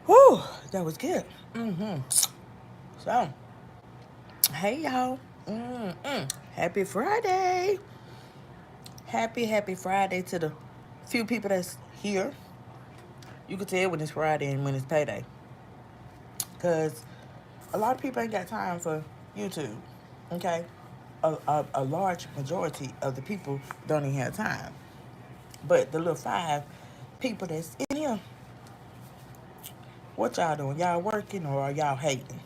Whew, that was good. So, hey y'all. Happy Friday. Happy Friday to the few people that's here. You can tell when it's Friday and when it's payday. Because a lot of people ain't got time for YouTube. Okay? A large majority of the people don't even have time. But the little five people that's in here, what y'all doing? Y'all working or are y'all hating?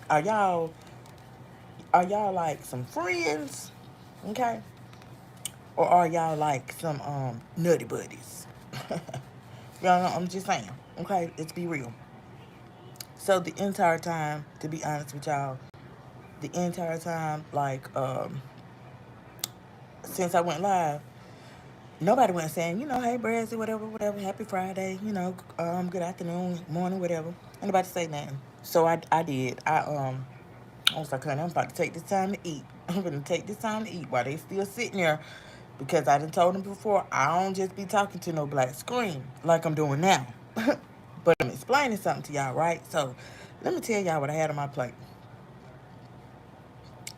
are y'all are y'all like some friends? Okay? Or are y'all like some nutty buddies? Y'all know, I'm just saying. Okay, let's be real. So the entire time, to be honest with y'all, the entire time, like since I went live, nobody went saying, hey Brazi, whatever, happy Friday, good afternoon, morning, whatever. Anybody say nothing. So I did. I was like, honey, I'm about to take this time to eat. I'm gonna take this time to eat while they still sitting there. Because I done told them before, I don't just be talking to no black screen like I'm doing now. But I'm explaining something to y'all, right? So let me tell y'all what I had on my plate.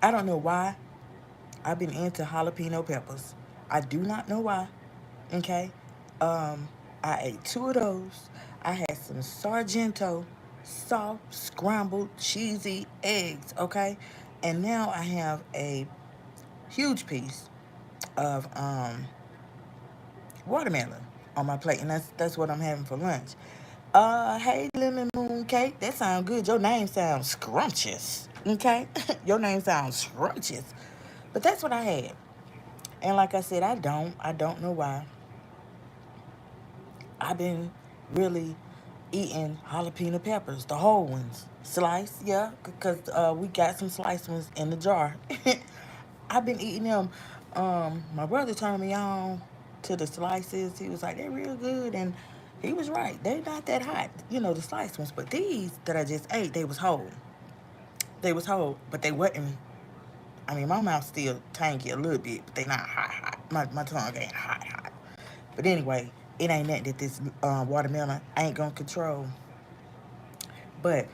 I don't know why I've been into jalapeno peppers. I do not know why. Okay? Um, I ate two of those. I had some Sargento soft scrambled cheesy eggs, okay? And now I have a huge piece of watermelon on my plate, and that's what I'm having for lunch. Hey, lemon moon cake, that sounds good. Your name sounds scrumptious. Okay, your name sounds scrumptious. But that's what I had, and like I said, I don't know why I've been really eating jalapeno peppers, the whole ones, sliced, yeah, because we got some sliced ones in the jar. I've been eating them. My brother turned me on to the slices. He was like, they're real good. And he was right. They're not that hot, the sliced ones. But these that I just ate, they was whole. They was whole, but they wasn't. I mean, my mouth's still tangy a little bit, but they not hot. My tongue ain't hot. But anyway, it ain't nothing that this watermelon ain't going to control. But,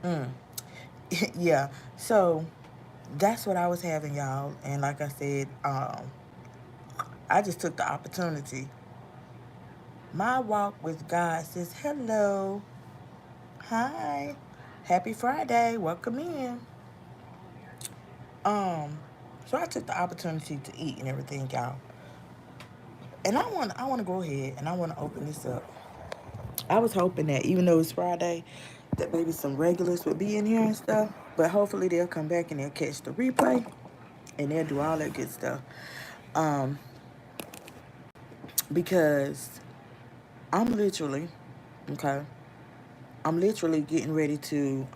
mm, yeah. So, that's what I was having, y'all. And like I said, I just took the opportunity. My walk with God says, hello, hi, happy Friday, welcome in. Um, so I took the opportunity to eat and everything, y'all. And I want to go ahead and I want to open this up. I was hoping that even though it's Friday, that maybe some regulars would be in here and stuff. But hopefully they'll come back and they'll catch the replay and they'll do all that good stuff. Um, because I'm literally, okay, I'm literally getting ready to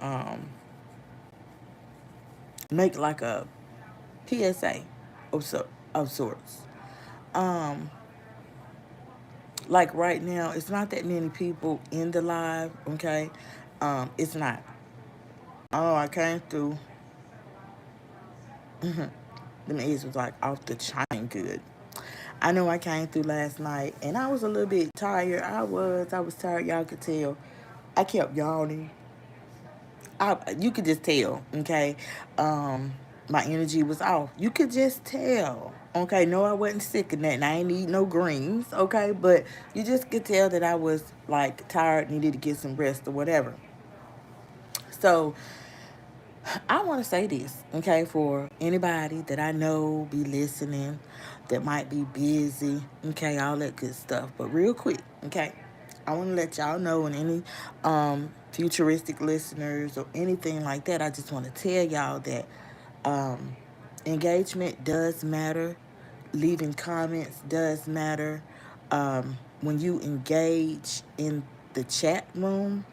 make like a PSA of sorts. Um, like right now, it's not that many people in the live, okay? It's not. Oh, I came through. The eggs was like off the chain good. I know I came through last night and I was a little bit tired. I was tired. Y'all could tell. I kept yawning. You could just tell, okay? My energy was off. You could just tell. Okay, no, I wasn't sick and nothing. I ain't eat no greens, okay? But you just could tell that I was like tired, needed to get some rest or whatever. So I want to say this, okay, for anybody that I know be listening that might be busy, okay, all that good stuff. But real quick, okay, I want to let y'all know and any futuristic listeners or anything like that, I just want to tell y'all that um, engagement does matter. Leaving comments does matter. When you engage in the chat room,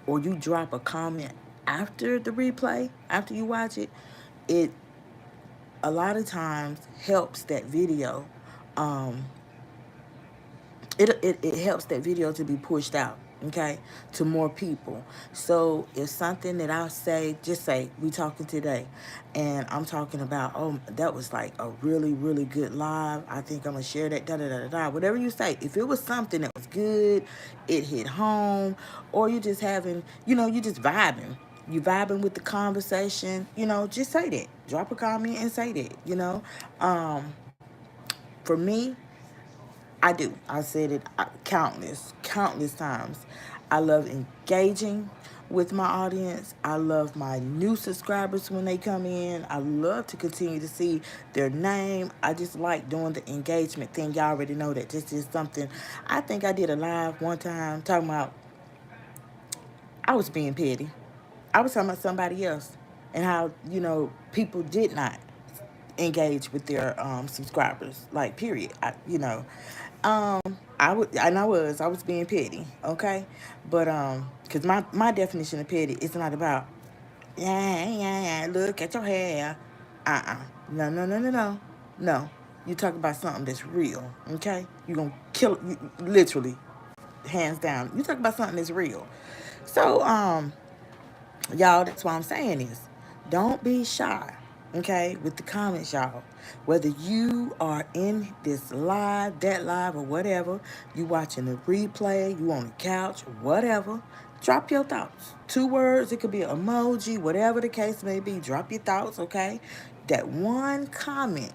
or you drop a comment after the replay, after you watch it, it a lot of times helps that video. Um, it helps that video to be pushed out. okay, to more people. So if something that I say, just say we talking today, and I'm talking about, oh, that was like a really really good live. I think I'm gonna share that. Da da da da da. Whatever you say, if it was something that was good, it hit home, or you just having, you just vibing. You vibing with the conversation, just say that. Drop a comment and say that, Um, for me, I do. I said it countless times. I love engaging with my audience. I love my new subscribers when they come in. I love to continue to see their name. I just like doing the engagement thing. Y'all already know that this is something. I think I did a live one time talking about I was being petty. I was talking about somebody else and how, people did not engage with their subscribers. Like, period. Um, I was being petty, okay? But cause my definition of petty is not about look at your hair, no no no no no no. You talk about something that's real, okay? You gonna kill you, literally, hands down. You talk about something that's real. So y'all, that's what I'm saying is, don't be shy, okay, with the comments, y'all. Whether you are in this live, that live, or whatever, you watching the replay, you on the couch, whatever, drop your thoughts. 2 words, it could be an emoji, whatever the case may be. Drop your thoughts, okay? That one comment,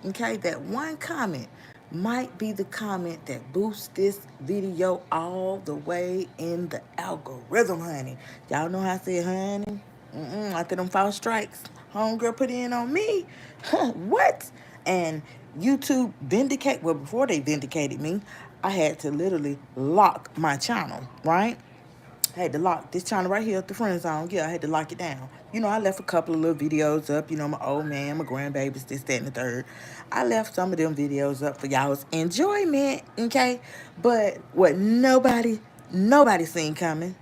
okay, that one comment might be the comment that boosts this video all the way in the algorithm, honey. Y'all know how I say, honey? After them false strikes, homegirl put in on me. What? And YouTube well, before they vindicated me, I had to literally lock my channel, right? I had to lock this channel right here at the friend zone. Yeah, I had to lock it down. I left a couple of little videos up. My old man, my grandbabies, this, that, and the third. I left some of them videos up for y'all's enjoyment, okay? But what nobody seen coming,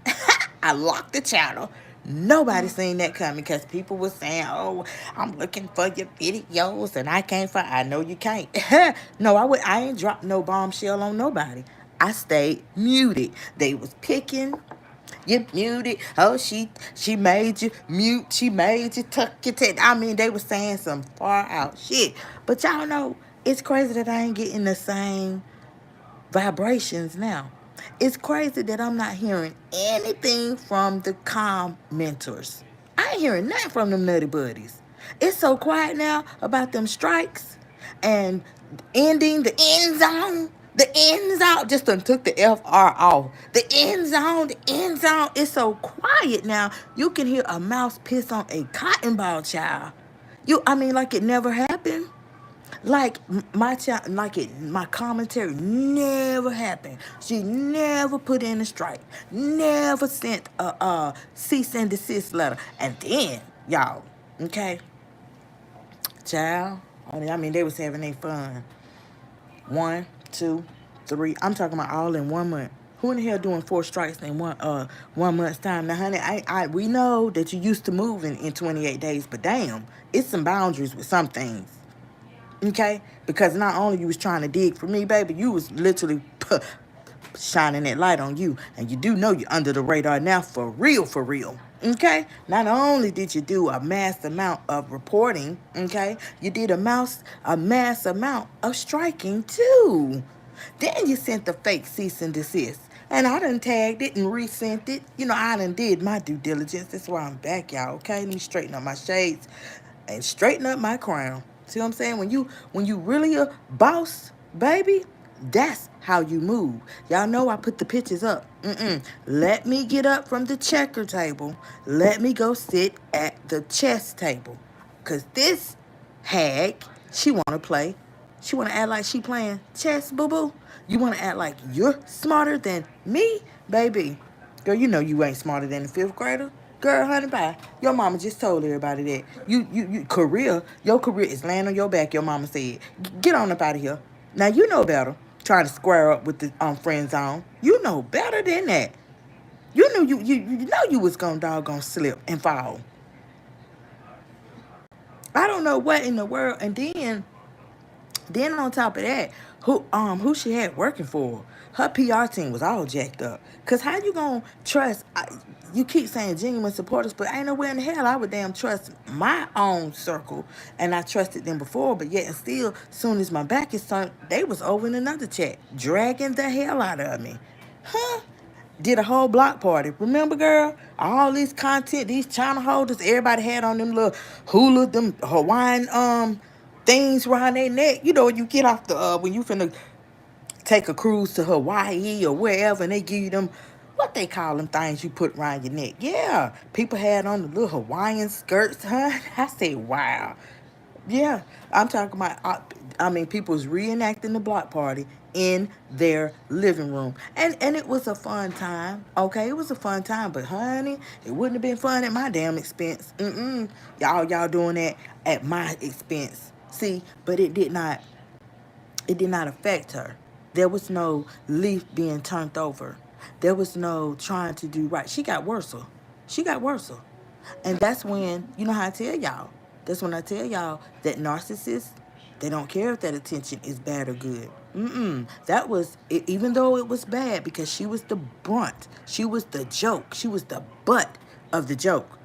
I locked the channel. Nobody seen that coming because people were saying, "Oh, I'm looking for your videos and I can't find." I know you can't. No, I ain't dropped no bombshell on nobody. I stayed muted. They was picking. You muted. Oh, she made you mute. She made you tuck your tail. I mean, they were saying some far out shit. But y'all know, it's crazy that I ain't getting the same vibrations now. It's crazy that I'm not hearing anything from the commenters. I ain't hearing nothing from them nutty buddies. It's so quiet now about them strikes and ending the end zone. The end zone just done took the FR off. The end zone is so quiet now. You can hear a mouse piss on a cotton ball, child. I mean, like it never happened. Like my commentary never happened. She never put in a strike. Never sent a cease and desist letter. And then, y'all, okay, child. I mean, they was having their fun. 1, 2, 3. I'm talking about all in 1 month. Who in the hell doing 4 strikes in 1 month's time? Now, honey, we know that you used to moving in 28 days, but damn, it's some boundaries with some things. Okay? Because not only you was trying to dig for me, baby, you was literally shining that light on you. And you do know you're under the radar now for real, for real. Okay? Not only did you do a mass amount of reporting, okay, you did a mass amount of striking too. Then you sent the fake cease and desist. And I done tagged it and resent it. I done did my due diligence. That's why I'm back, y'all. Okay? Let me straighten up my shades and straighten up my crown. See what I'm saying? When you really a boss, baby, that's how you move. Y'all know I put the pictures up. Let me get up from the checker table. Let me go sit at the chess table. Cause this hag, she wanna play. She wanna act like she playing chess, boo-boo. You wanna act like you're smarter than me, baby. Girl, you know you ain't smarter than the 5th grader. Girl, honey pie, your mama just told everybody that. Your career is laying on your back, your mama said. Get on up out of here. Now, you know better. Trying to square up with the friend zone. You know better than that. You knew you know you was gonna doggone slip and fall. I don't know what in the world. And then Then on top of that, who she had working for her? Her PR team was all jacked up. Cause how you gonna trust? You keep saying genuine supporters, but ain't nowhere in the hell I would damn trust my own circle, and I trusted them before. But yet and still, soon as my back is turned, they was over in another chat, dragging the hell out of me, huh? Did a whole block party. Remember, girl? All these content, these channel holders, everybody had on them little hula, them Hawaiian things around their neck. You know, when you get off the when you finna take a cruise to Hawaii or wherever, and they give you them what they call them things you put around your neck. Yeah, people had on the little Hawaiian skirts, huh? I said, wow. Yeah, I'm talking about. I mean, people was reenacting the block party in their living room, and it was a fun time. Okay, it was a fun time, but honey, it wouldn't have been fun at my damn expense. Y'all doing that at my expense. See, but it did not. It did not affect her. There was no leaf being turned over. There was no trying to do right. She got worse. She got worse. And that's when, you know how I tell y'all. That's when I tell y'all that narcissists, they don't care if that attention is bad or good. That was, even though it was bad, because she was the brunt. She was the joke. She was the butt of the joke.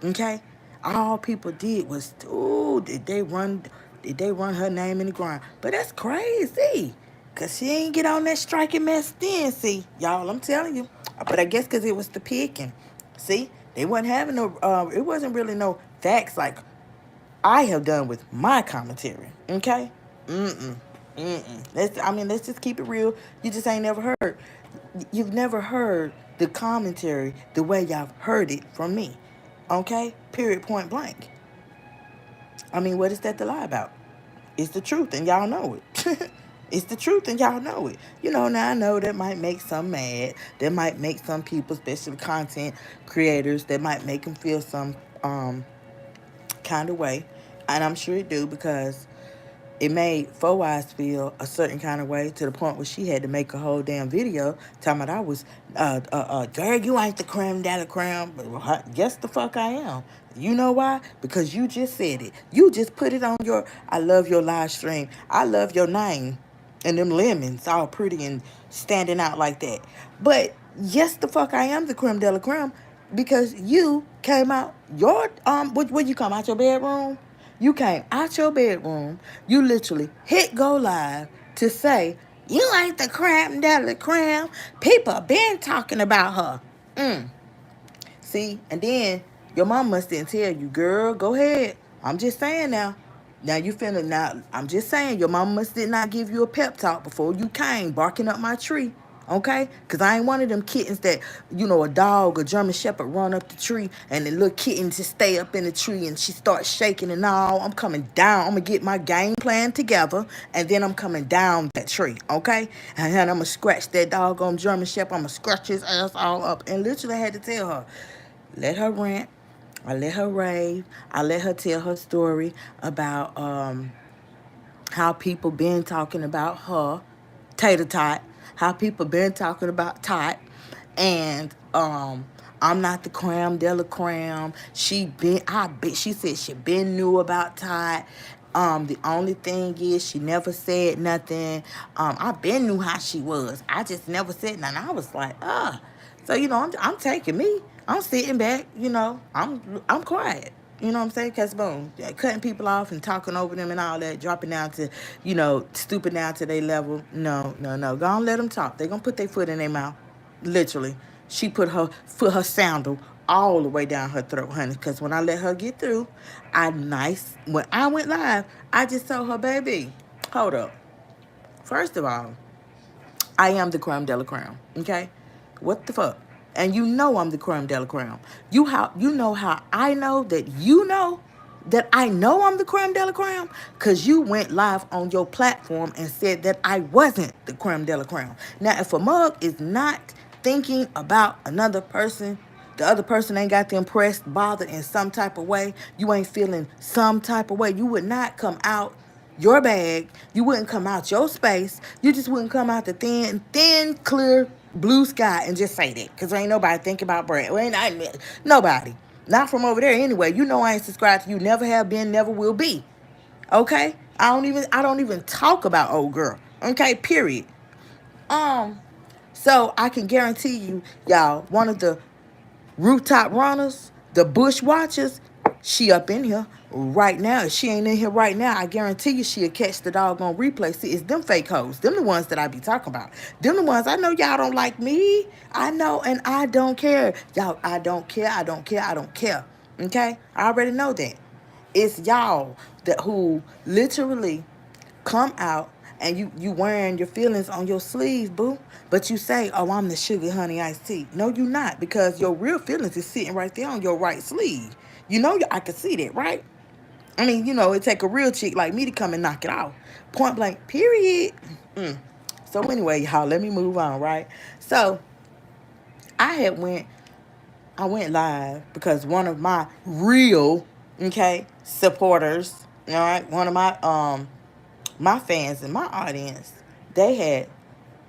Okay? All people did was, ooh, did they run her name in the ground? But that's crazy. Cause she ain't get on that striking mess then, see. Y'all, I'm telling you. But I guess because it was the picking. See? They wasn't having no it wasn't really no facts like I have done with my commentary. Okay? Let's just keep it real. You just ain't never heard. You've never heard the commentary the way y'all heard it from me. Okay? Period, point blank. I mean, what is that to lie about? It's the truth, and y'all know it. It's the truth, and y'all know it. You know, now I know that might make some mad. That might make some people, especially content creators, that might make them feel some kind of way. And I'm sure it do, because it made Four Eyes feel a certain kind of way, to the point where she had to make a whole damn video talking about I was, girl, you ain't the creme de la creme. But yes, the fuck I am. You know why? Because you just said it. You just put it on your, I love your live stream. I love your name. And them lemons all pretty and standing out like that. But yes, the fuck I am the creme de la creme, because you came out your, when you come out your bedroom, you came out your bedroom, you literally hit go live to say, you ain't the creme de la creme. People been talking about her. See, and then your mom must didn't tell you, girl, go ahead. I'm just saying now. Now you finna, now I'm just saying your mama must did not give you a pep talk before you came barking up my tree. Okay? Because I ain't one of them kittens that, a dog, a German shepherd run up the tree and the little kitten just stay up in the tree and she starts shaking and all. I'm coming down. I'm going to get my game plan together and then I'm coming down that tree. Okay? And then I'm going to scratch that doggone German shepherd. I'm going to scratch his ass all up. And literally I had to tell her, let her rant. I let her rave. I let her tell her story about how people been talking about her, Tater Tot, how people been talking about Tot, and I'm not the creme de la creme. She said she been knew about Tot. The only thing is she never said nothing. I been knew how she was. I just never said nothing. I was like, So I'm taking me. I'm sitting back. I'm quiet. You know what I'm saying? Because, boom, cutting people off and talking over them and all that, dropping down to, stooping down to their level. No, no, no. Go on, let them talk. They're going to put their foot in their mouth. Literally. She put her sandal all the way down her throat, honey. Because when I let her get through, when I went live, I just told her, baby, hold up. First of all, I am the creme de la creme, okay? What the fuck? And you know I'm the creme de la creme. You know how I know that I know I'm the creme de la creme? Because you went live on your platform and said that I wasn't the creme de la creme. Now, if a mug is not thinking about another person, the other person ain't got them pressed, bothered in some type of way, you ain't feeling some type of way, you would not come out your bag. You wouldn't come out your space. You just wouldn't come out the thin, clear blue sky and just say that. Because ain't nobody thinking about bread. Nobody. Not from over there anyway. You know I ain't subscribed to you. Never have been, never will be. Okay? I don't even talk about old girl. Okay, period. Um, so I can guarantee you, y'all, one of the rooftop runners, the bush watchers, she up in here right now. If she ain't in here right now, I guarantee you she'll catch the doggone replay. See, it's them fake hoes. Them the ones that I be talking about. Them the ones, I know y'all don't like me. I know, and I don't care. Y'all, I don't care. I don't care. I don't care. Okay? I already know that. It's y'all that who literally come out and you wearing your feelings on your sleeve, boo. But you say, "Oh, I'm the sugar honey iced tea." No, you not, because your real feelings is sitting right there on your right sleeve. I can see that, right? I mean, it take a real chick like me to come and knock it off. Point blank, period. Mm. So anyway, y'all, let me move on, right? So I had went I went live because one of my real, okay, supporters, all right, one of my fans in my audience, they had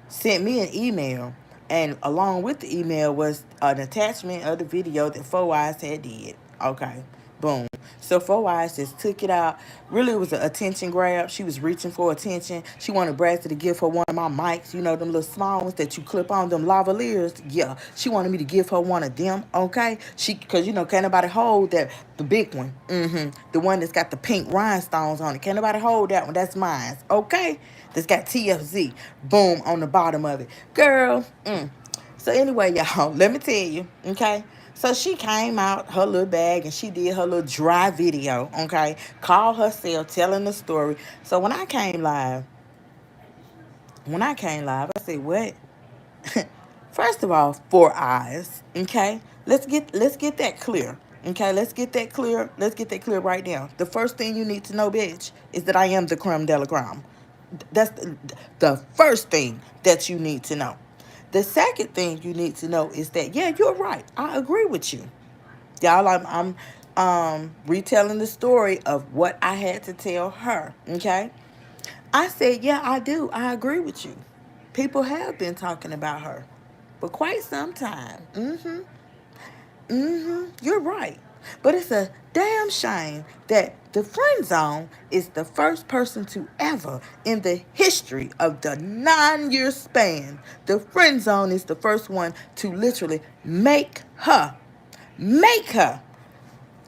sent me an email, and along with the email was an attachment of the video that Four Eyes had did. Okay, boom. So Four Eyes just took it out. Really, it was an attention grab. She was reaching for attention. She wanted Brazi to give her one of my mics, them little small ones that you clip on, them lavaliers. Yeah, she wanted me to give her one of them. Okay, because can't nobody hold that, the big one. The one that's got the pink rhinestones on it. Can't nobody hold that one. That's mine. Okay, that's got TFZ, boom, on the bottom of it. Girl, So anyway, y'all, let me tell you, okay? So she came out her little bag and she did her little dry video, okay? Called herself telling the story. So when I came live, I said, what? First of all, Four Eyes, okay? Let's get that clear. Okay, let's get that clear. Let's get that clear right now. The first thing you need to know, bitch, is that I am the creme de la creme. That's the first thing that you need to know. The second thing you need to know is that, yeah, you're right. I agree with you. Y'all, I'm retelling the story of what I had to tell her. Okay? I said, yeah, I do. I agree with you. People have been talking about her for quite some time. You're right. But it's a damn shame that the friend zone is the first person to ever, in the history of the 9-year span, the friend zone is the first one to literally make her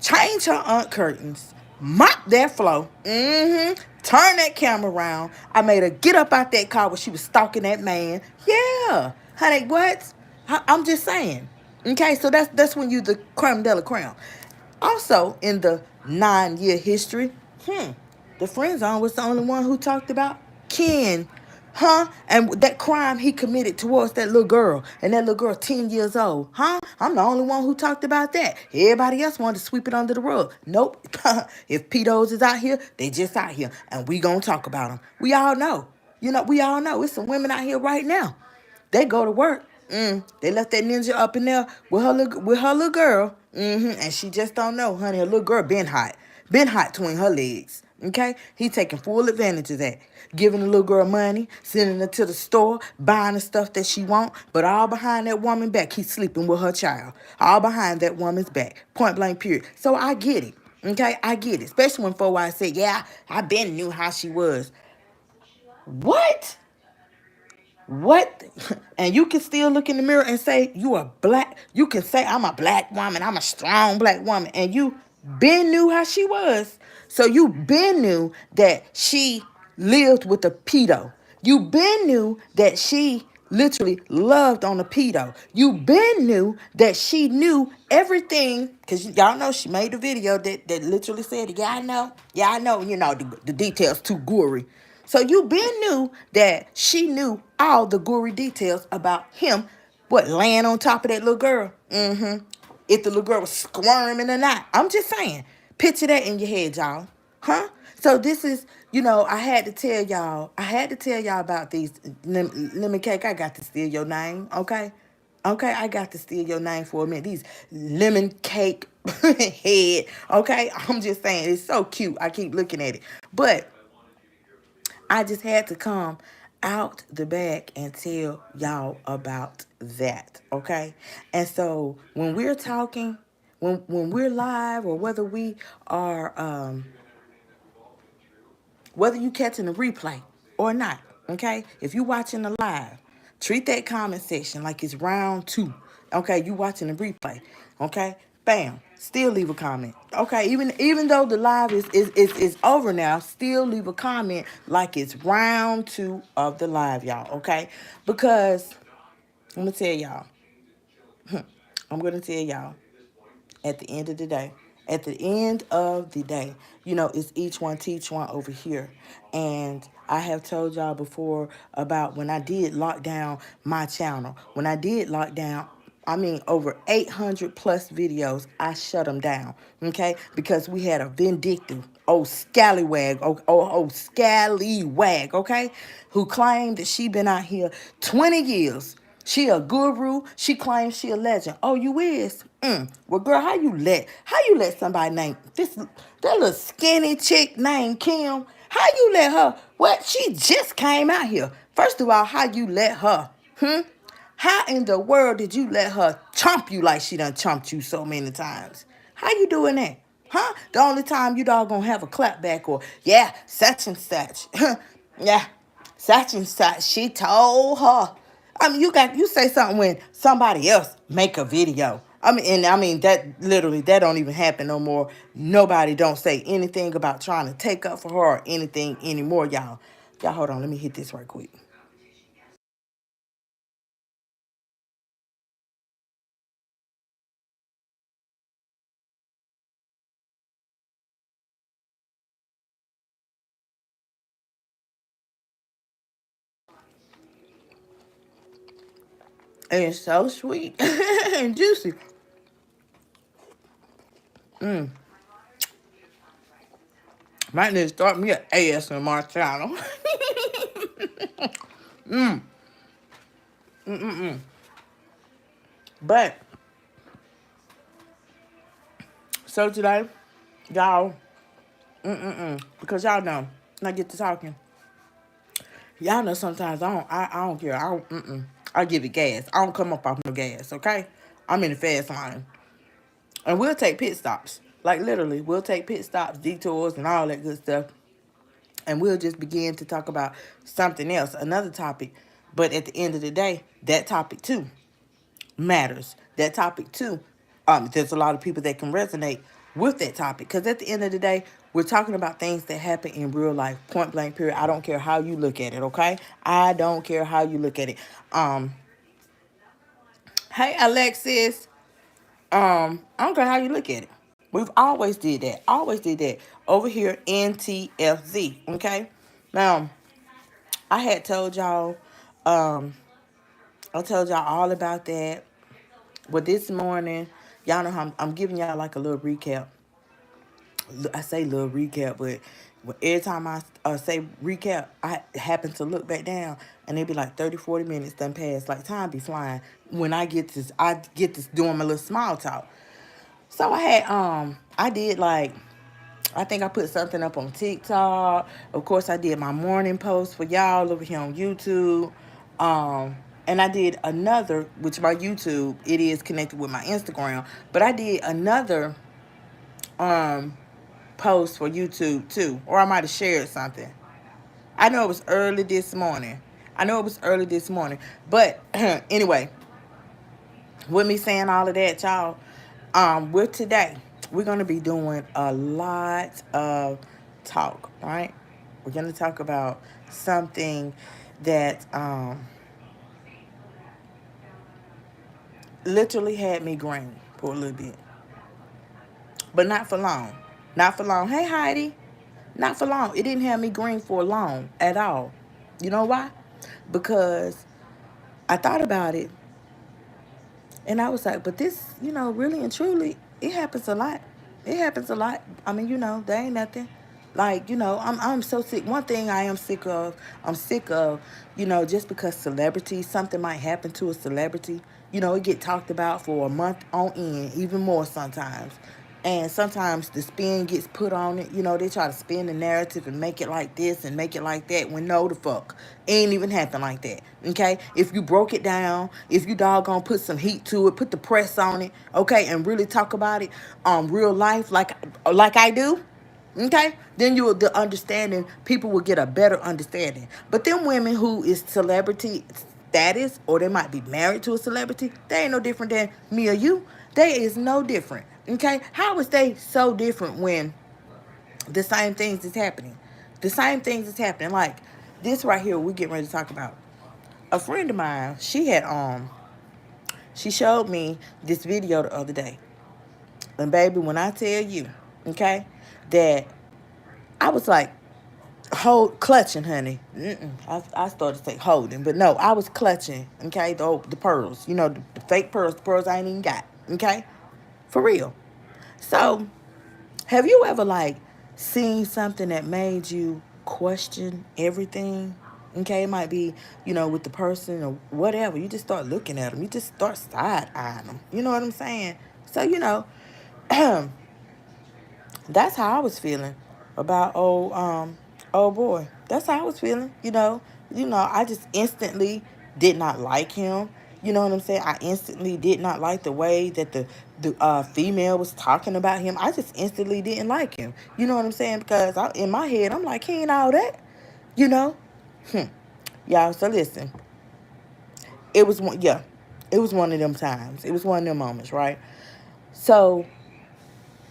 change her aunt curtains, mop that floor, turn that camera around. I made her get up out that car when she was stalking that man. Yeah, honey, what? I'm just saying. Okay, so that's when you the creme de la creme. Also, in the 9-year history, the friend zone was the only one who talked about Ken, and that crime he committed towards that little girl, and that little girl 10 years old, I'm the only one who talked about that. Everybody else wanted to sweep it under the rug. Nope. If pedos is out here, they just out here, and we gonna talk about them. We all know. We all know. It's some women out here right now. They go to work. They left that ninja up in there with her little girl. And she just don't know, honey. Her little girl been hot between her legs. Okay, he taking full advantage of that, giving the little girl money, sending her to the store, buying the stuff that she want, but all behind that woman back, he's sleeping with her child. All behind that woman's back. Point blank. Period. So I get it. Okay, I get it. Especially when Four Eyes said, "Yeah, I been knew how she was." What? What? And you can still look in the mirror and say you are black. You can say I'm a black woman. I'm a strong black woman. And you been knew how she was. So you been knew that she lived with a pedo. You been knew that she literally loved on a pedo. You been knew that she knew everything, because y'all know she made a video that literally said, yeah, I know. Yeah, I know. The details too gory. So you been knew that she knew all the gory details about him, laying on top of that little girl. If the little girl was squirming or not. I'm just saying. Picture that in your head, y'all. So this is, I had to tell y'all about these lemon cake. I got to steal your name, okay? Okay, I got to steal your name for a minute. These lemon cake head, okay? I'm just saying, it's so cute. I keep looking at it. But I just had to come out the back and tell y'all about that, okay? And so when we're talking, when we're live, or whether we are Whether you catching the replay or not, okay? If you watching the live, treat that comment section like it's round two. Okay, you watching the replay. Okay, bam. Still leave a comment. Okay, even though the live is over now, still leave a comment like it's round two of the live, y'all. Okay, because I'm gonna tell y'all. I'm gonna tell y'all at the end of the day. At the end of the day, it's each one teach one over here. And I have told y'all before about when I did lock down my channel. When I did lock down, I mean, over 800 plus videos, I shut them down, okay? Because we had a vindictive, scallywag, okay? Who claimed that she been out here 20 years. She a guru. She claims she a legend. Oh, you is? Well, girl, how you let somebody name that little skinny chick named Kim? How you let her? What? She just came out here. First of all, how you let her? How in the world did you let her chomp you like she done chomped you so many times? How you doing that? Huh? The only time you dog gonna have a clap back or, yeah, such and such. Yeah, such and such. She told her. I mean, you say something when somebody else make a video. I mean that literally that don't even happen no more. Nobody don't say anything about trying to take up for her or anything anymore, y'all. Y'all hold on, let me hit this right quick. And it's so sweet and juicy. Might need to start me an ASMR channel. But so today, y'all, because y'all know, when I get to talking, y'all know sometimes I don't care. I give it gas. I don't come up off no gas, okay? I'm in the fast lane. And we'll take pit stops. Like literally, we'll take pit stops, detours, and all that good stuff. And we'll just begin to talk about something else, another topic. But at the end of the day, that topic too matters. That topic too, there's a lot of people that can resonate with that topic. Because at the end of the day, we're talking about things that happen in real life, point blank, period. I don't care how you look at it, okay? I don't care how you look at it. Hey, Alexis. I don't care how you look at it. We've always did that. Always did that. Over here, NTFZ, okay? Now, I had told y'all, um, I told y'all all about that. But this morning, y'all know how I'm giving y'all like a little recap. I say little recap, but every time I say recap, I happen to look back down and it be like 30, 40 minutes done past. Like time be flying when I get this doing my little small talk. So I did like, I think I put something up on TikTok. Of course, I did my morning post for y'all over here on YouTube. And I did another, which my YouTube, it is connected with my Instagram. But I did another um post for YouTube too. Or I might have shared something. I know it was early this morning. But anyway, with me saying all of that, y'all, with today, we're gonna be doing a lot of talk, right? We're gonna talk about something that literally had me green for a little bit, but not for long. Not for long. Hey, Heidi. Not for long. It didn't have me green for long at all. You know why? Because I thought about it and I was like, but this, really and truly, it happens a lot. It happens a lot. I mean, there ain't nothing. Like, I'm so sick. One thing I am sick of, just because celebrities, something might happen to a celebrity, it get talked about for a month on end, even more sometimes. And sometimes the spin gets put on it. They try to spin the narrative and make it like this and make it like that when no the fuck. It ain't even happen like that. Okay? If you broke it down, if you doggone put some heat to it, put the press on it, okay, and really talk about it real life like I do, Okay, then the understanding, people will get a better understanding. But them women who is celebrity status, or they might be married to a celebrity, they ain't no different than me or you. They is no different. Okay, how is they so different when the same things is happening? The same things is happening. Like this right here, we getting ready to talk about. A friend of mine, she showed me this video the other day, and baby, when I tell you, okay, that I was like, clutching, honey. I started to say holding, but no, I was clutching. Okay, the pearls, the fake pearls, the pearls I ain't even got. Okay, for real. So, have you ever like seen something that made you question everything? Okay, it might be with the person or whatever. You just start looking at them. You just start side eyeing them. You know what I'm saying? So that's how I was feeling about old boy. That's how I was feeling. I just instantly did not like him. You know what I'm saying? I instantly did not like the way that the female was talking about him. I just instantly didn't like him. You know what I'm saying? Because in my head, I'm like, he ain't all that. You know? Y'all, so listen. It was one, yeah. It was one of them times. It was one of them moments, right? So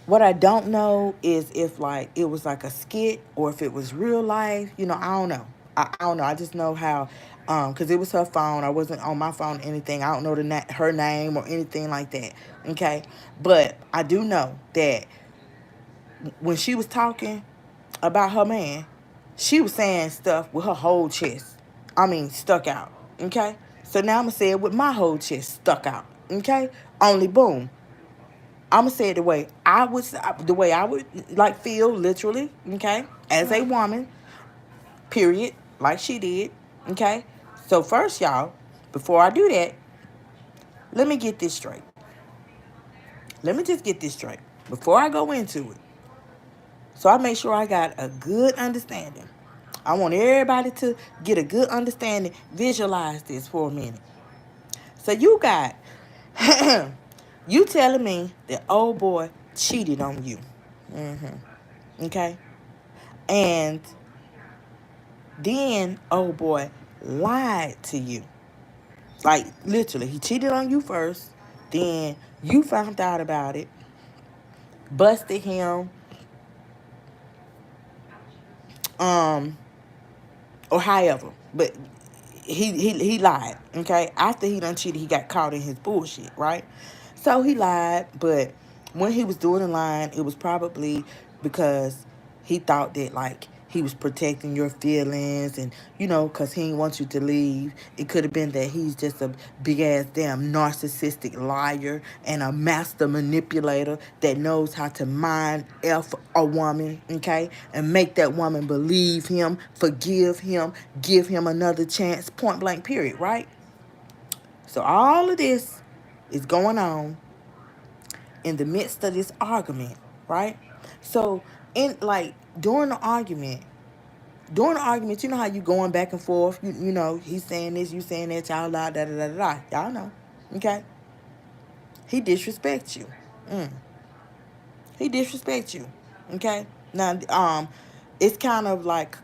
what I don't know is if like it was like a skit or if it was real life. I don't know. I don't know. I just know how, because it was her phone. I wasn't on my phone or anything. I don't know her name or anything like that. Okay, but I do know that when she was talking about her man, she was saying stuff with her whole chest. I mean, stuck out. Okay, so now I'm gonna say it with my whole chest stuck out. Okay, only boom. I'm gonna say it the way I would like feel literally, okay, as a woman, period, like she did, okay. So first, y'all, before I do that, let me get this straight. Let me just get this straight before I go into it. So I make sure I got a good understanding. I want everybody to get a good understanding. Visualize this for a minute. So you got you telling me that old boy cheated on you. Okay? And then old boy lied to you. Like literally, he cheated on you first. Then you found out about it, busted him, um, or however. But he lied. Okay, after he done cheated, he got caught in his bullshit. Right? So he lied, but when he was doing the lying, it was probably because he thought that like he was protecting your feelings, and because he didn't want you to leave. It could have been that he's just a big ass damn narcissistic liar and a master manipulator that knows how to mind F a woman, okay, and make that woman believe him, forgive him, give him another chance, point blank, period, right? So all of this is going on in the midst of this argument, right? So in like during the argument, you know how you going back and forth. He's saying this, you saying that, y'all da da da da da. Y'all know, okay? He disrespects you. Mm. He disrespects you, okay? Now, it's kind of like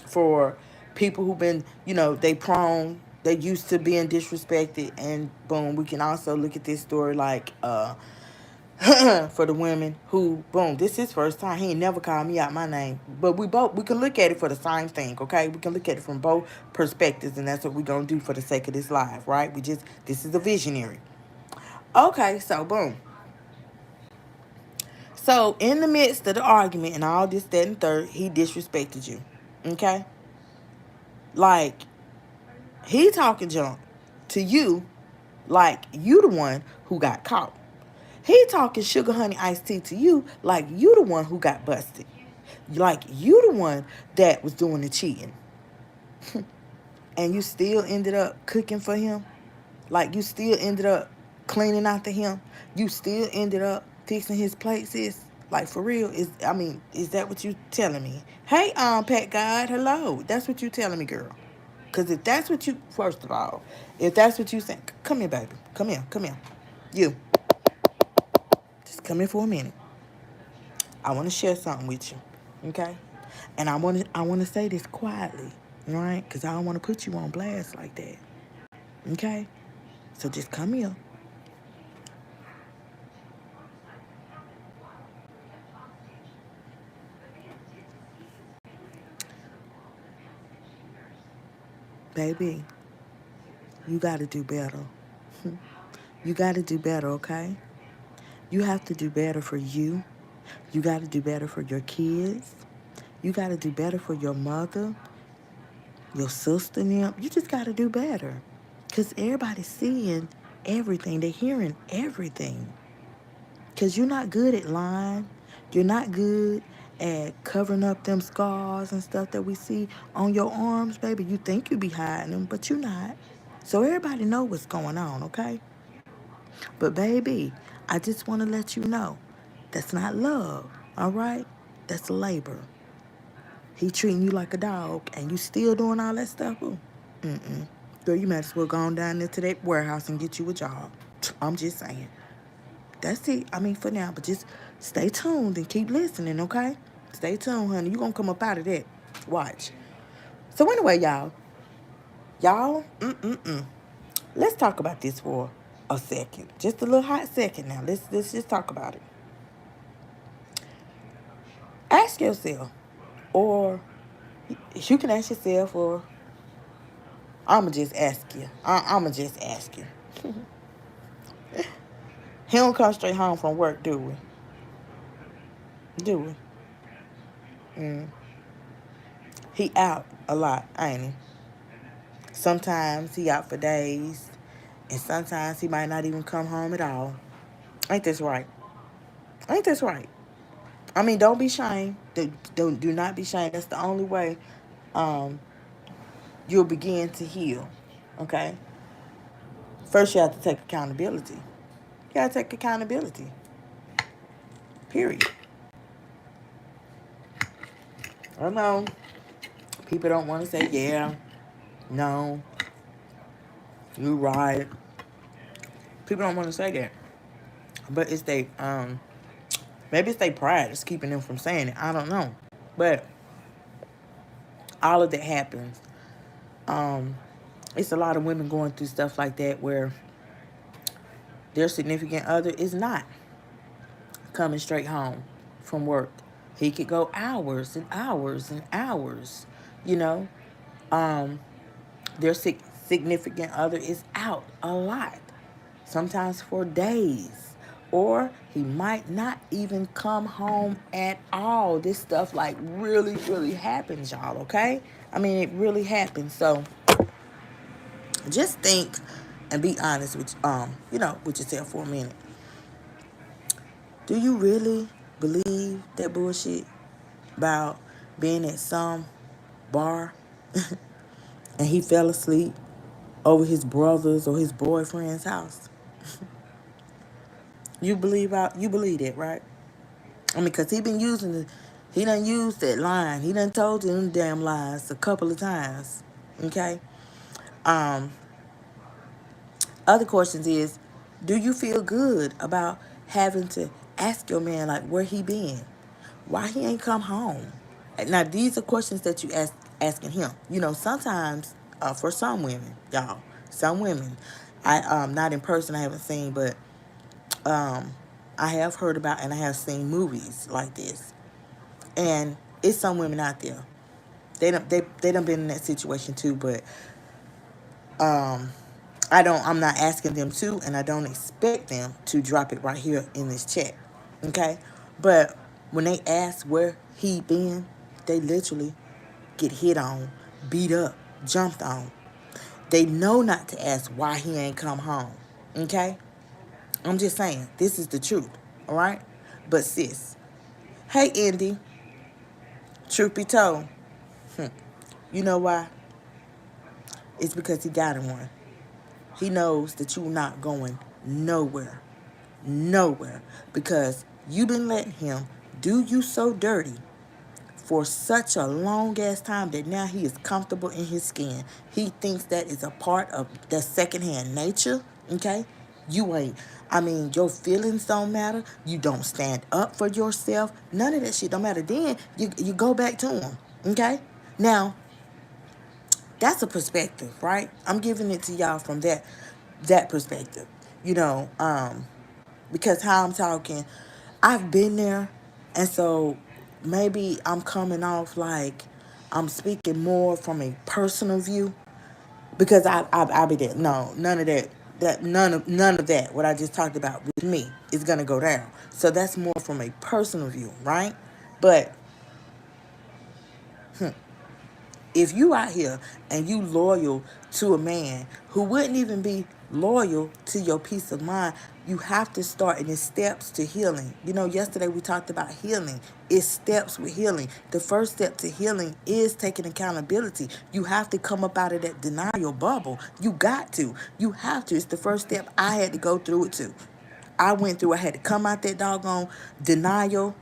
for people who've been, they used to being disrespected, and boom, we can also look at this story like for the women who, boom, this is his first time. He ain't never called me out my name. But we can look at it for the same thing, okay? We can look at it from both perspectives, and that's what we're going to do for the sake of this live, right? This is a visionary. Okay, so boom. So in the midst of the argument and all this, that, and third, he disrespected you, okay? Like, he talking junk to you like you the one who got caught. He talking sugar honey iced tea to you like you the one who got busted. Like you the one that was doing the cheating. And you still ended up cooking for him. Like you still ended up cleaning after him. You still ended up fixing his plate, sis. Like for real, is that what you telling me? Hey, Pet God, hello. That's what you telling me, girl. Cause if that's what you, first of all, if that's what you think, come here, baby. Come here. You. Just come here for a minute. I want to share something with you, okay? And I want to say this quietly, right? Because I don't want to put you on blast like that, okay? So just come here. Baby, you got to do better. You got to do better, okay? You have to do better for you. You got to do better for your kids. You got to do better for your mother, your sister, and them. You just got to do better. Because everybody's seeing everything. They're hearing everything. Because you're not good at lying. You're not good at covering up them scars and stuff that we see on your arms, baby. You think you be hiding them, but you're not. So everybody know what's going on, okay? But baby, I just want to let you know that's not love, all right? That's labor. He treating you like a dog and you still doing all that stuff? Ooh, mm-mm. Girl, you might as well go on down there to that warehouse and get you a job. I'm just saying. That's it. I mean, for now, but just stay tuned and keep listening, okay? Stay tuned, honey. You gonna come up out of that. Watch. So anyway, y'all, let's talk about this for a second. Just a little hot second now. Let's just talk about it. Ask yourself, or you can ask yourself, or I'ma just ask you. I'ma just ask you. He don't come straight home from work, do we? Do we? Mm. He out a lot, ain't he? Sometimes he out for days, and sometimes he might not even come home at all. Ain't this right? Ain't this right? I mean, don't be shamed. Do not be shamed. That's the only way um, you'll begin to heal. Okay? First, you have to take accountability. You gotta take accountability. Period. I know people don't want to say, yeah, no, you right. People don't want to say that. But it's maybe it's their pride that's keeping them from saying it. I don't know. But all of that happens. Um, it's a lot of women going through stuff like that where their significant other is not coming straight home from work. He could go hours and hours and hours, you know. Um, their significant other is out a lot, sometimes for days. Or he might not even come home at all. This stuff like really, really happens, y'all, okay? I mean, it really happens. So just think and be honest with with yourself for a minute. Do you really believe that bullshit about being at some bar and he fell asleep over his brother's or his boyfriend's house? You believe that, right? I mean, cause he done used that line. He done told you them damn lies a couple of times. Okay. Um. Other questions is, do you feel good about having to ask your man like where he been, why he ain't come home? Now these are questions that you asking him. Sometimes for some women, y'all, some women, I not in person, I haven't seen, but um, I have heard about and I have seen movies like this, and it's some women out there. They done been in that situation too, but um, I'm not asking them to, and I don't expect them to drop it right here in this chat. Okay? But when they ask where he been, they literally get hit on, beat up, jumped on. They know not to ask why he ain't come home. Okay? I'm just saying, this is the truth. All right? But sis, hey Indy, truth be told, you know why? It's because he got him one. He knows that you're not going nowhere. Nowhere. Because you've been letting him do you so dirty for such a long ass time that now he is comfortable in his skin. He thinks that is a part of the secondhand nature. Okay? You ain't, I mean, your feelings don't matter. You don't stand up for yourself. None of that shit don't matter. Then you go back to them. Okay? Now, that's a perspective, right? I'm giving it to y'all from that perspective. You know, because how I'm talking, I've been there, and so maybe I'm coming off like I'm speaking more from a personal view because I be there. No, none of that. None of that. What I just talked about with me is gonna go down. So that's more from a personal view, right? But if you out here and you loyal to a man who wouldn't even be loyal to your peace of mind, you have to start in the steps to healing. You know, yesterday we talked about healing. It's steps with healing. The first step to healing is taking accountability. You have to come up out of that denial bubble. You got to. You have to. It's the first step. I had to go through it too. I went through, I had to come out that doggone denial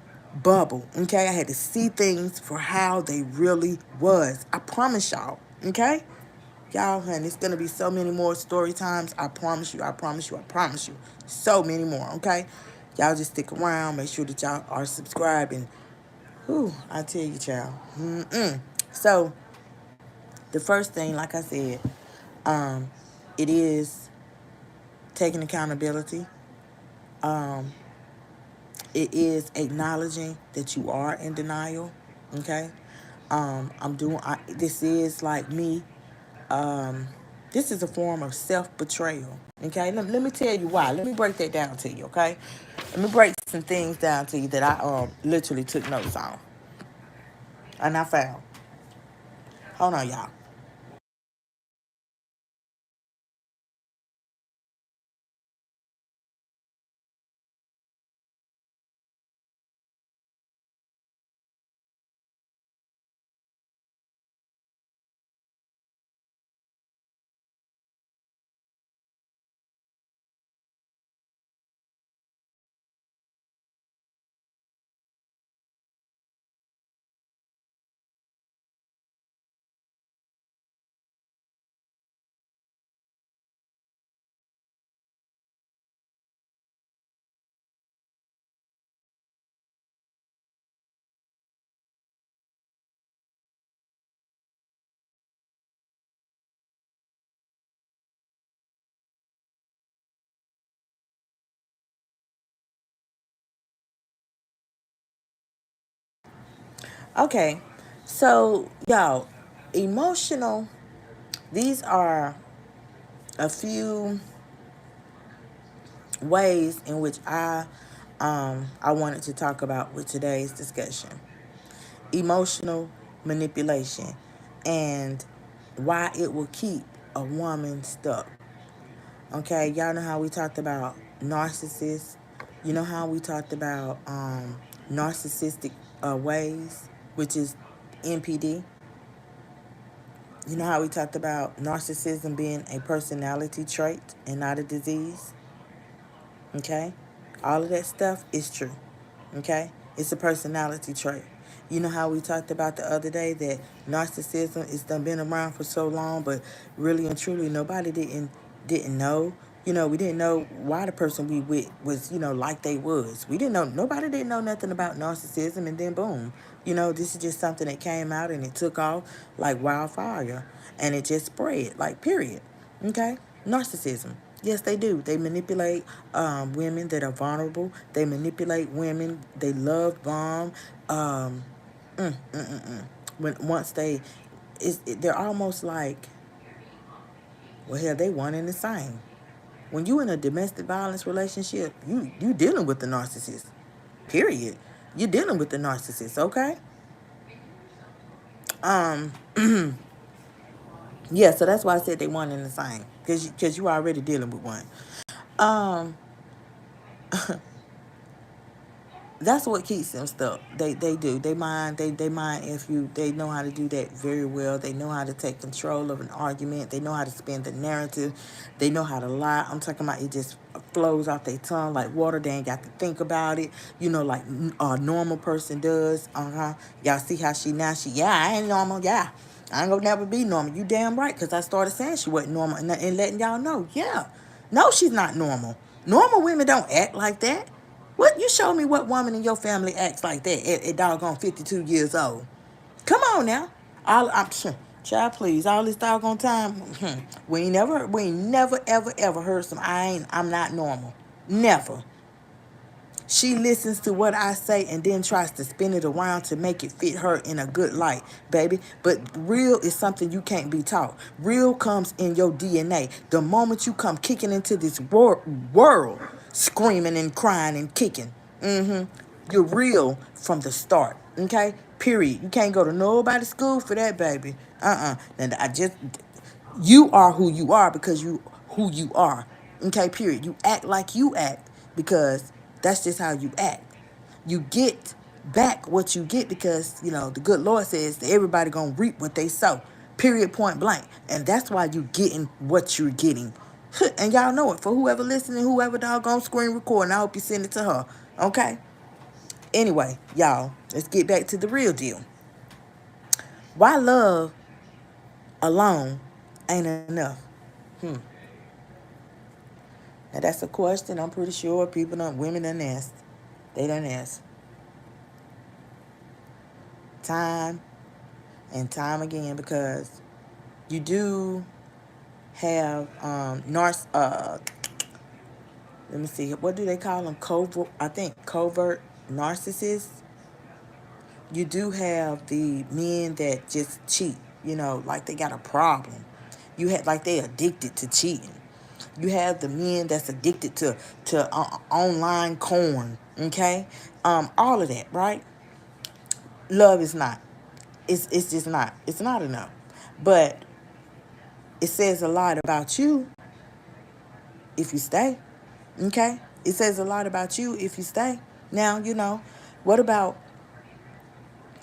bubble. Okay, I had to see things for how they really was. I promise y'all. Okay, y'all, honey, it's gonna be so many more story times. I promise you. I promise you. I promise you. So many more. Okay, y'all just stick around. Make sure that y'all are subscribing. Whew, I tell you, child. So the first thing, like I said, um, it is taking accountability. Um, it is acknowledging that you are in denial. Okay, this is like me. um this is a form of self-betrayal. Okay, let me tell you why. Let me break that down to you. Okay, let me break some things down to you that I literally took notes on and I found. Hold on, y'all. Okay, so y'all, emotional, these are a few ways in which I wanted to talk about with today's discussion. Emotional manipulation and why it will keep a woman stuck. Okay, y'all know how we talked about narcissists. You know how we talked about narcissistic ways, which is NPD. You know how we talked about narcissism being a personality trait and not a disease. Okay? All of that stuff is true. Okay? It's a personality trait. You know how we talked about the other day that narcissism is done been around for so long, but really and truly nobody didn't know. You know, we didn't know why the person we with was, like they was. We didn't know, nobody didn't know nothing about narcissism, and then boom. This is just something that came out and it took off like wildfire and it just spread, like period. Okay? Narcissism. Yes, they do. They manipulate women that are vulnerable. They manipulate women. They love bomb. Um, when once they're almost like, well, hell, they one and the same. When you in a domestic violence relationship, you dealing with the narcissist. Period. You're dealing with the narcissist. Okay. Um. Yeah. So that's why I said they one and the same, because you already dealing with one. Um. That's what keeps them stuck. They do. They mind if you they know how to do that very well. They know how to take control of an argument. They know how to spin the narrative. They know how to lie. I'm talking about it just flows off their tongue like water. They ain't got to think about it. Like a normal person does. Y'all see how yeah, I ain't normal. Yeah. I ain't gonna never be normal. You damn right, because I started saying she wasn't normal and letting y'all know. Yeah. No, she's not normal. Normal women don't act like that. What, you show me what woman in your family acts like that at doggone 52 years old. Come on now. I'm child, please. All this doggone time, we ain't never, ever, ever heard some. I'm not normal. Never. She listens to what I say and then tries to spin it around to make it fit her in a good light, baby. But real is something you can't be taught. Real comes in your DNA. The moment you come kicking into this world, screaming and crying and kicking, you're real from the start, okay? Period. You can't go to nobody's school for that, baby. And you are who you are because you who you are. Okay, period. You act like you act because that's just how you act. You get back what you get because, the good Lord says that everybody gonna reap what they sow. Period, point blank. And that's why you getting what you're getting. And y'all know it. For whoever listening, whoever doggone screen recording, I hope you send it to her. Okay? Anyway, y'all, let's get back to the real deal. Why love alone ain't enough? Now that's a question I'm pretty sure women done asked. They done asked. Time and time again, because you do have let me see, what do they call them? Covert narcissists. You do have the men that just cheat, like they got a problem. You had like they addicted to cheating. You have the men that's addicted to online corn, okay? All of that, right? Love is not. It's just not. It's not enough. But it says a lot about you if you stay, okay? It says a lot about you if you stay. Now, what about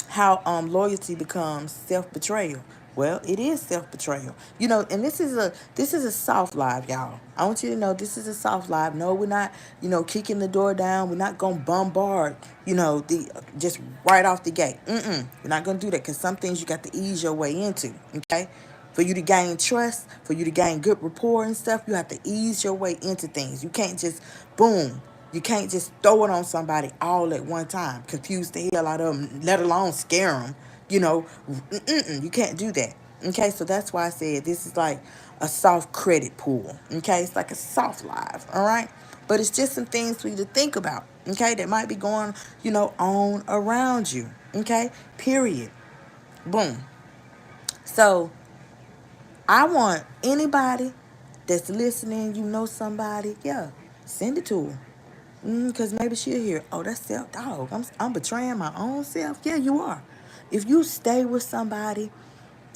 how loyalty becomes self-betrayal? Well, it is self-betrayal. And this is a soft live, y'all. I want you to know this is a soft live. No, we're not, kicking the door down. We're not gonna bombard, the just right off the gate. We're not gonna do that because some things you got to ease your way into, okay? For you to gain trust, for you to gain good rapport and stuff, you have to ease your way into things. You can't just boom. You can't just throw it on somebody all at one time, confuse the hell out of them, let alone scare them. You can't do that. Okay, so that's why I said this is like a soft credit pool. Okay, it's like a soft live. All right, but it's just some things for you to think about. Okay, that might be going, on around you. Okay, period. Boom. So I want anybody that's listening, somebody, yeah, send it to her. Because maybe she'll hear, oh, that's self-dog. I'm betraying my own self. Yeah, you are. If you stay with somebody,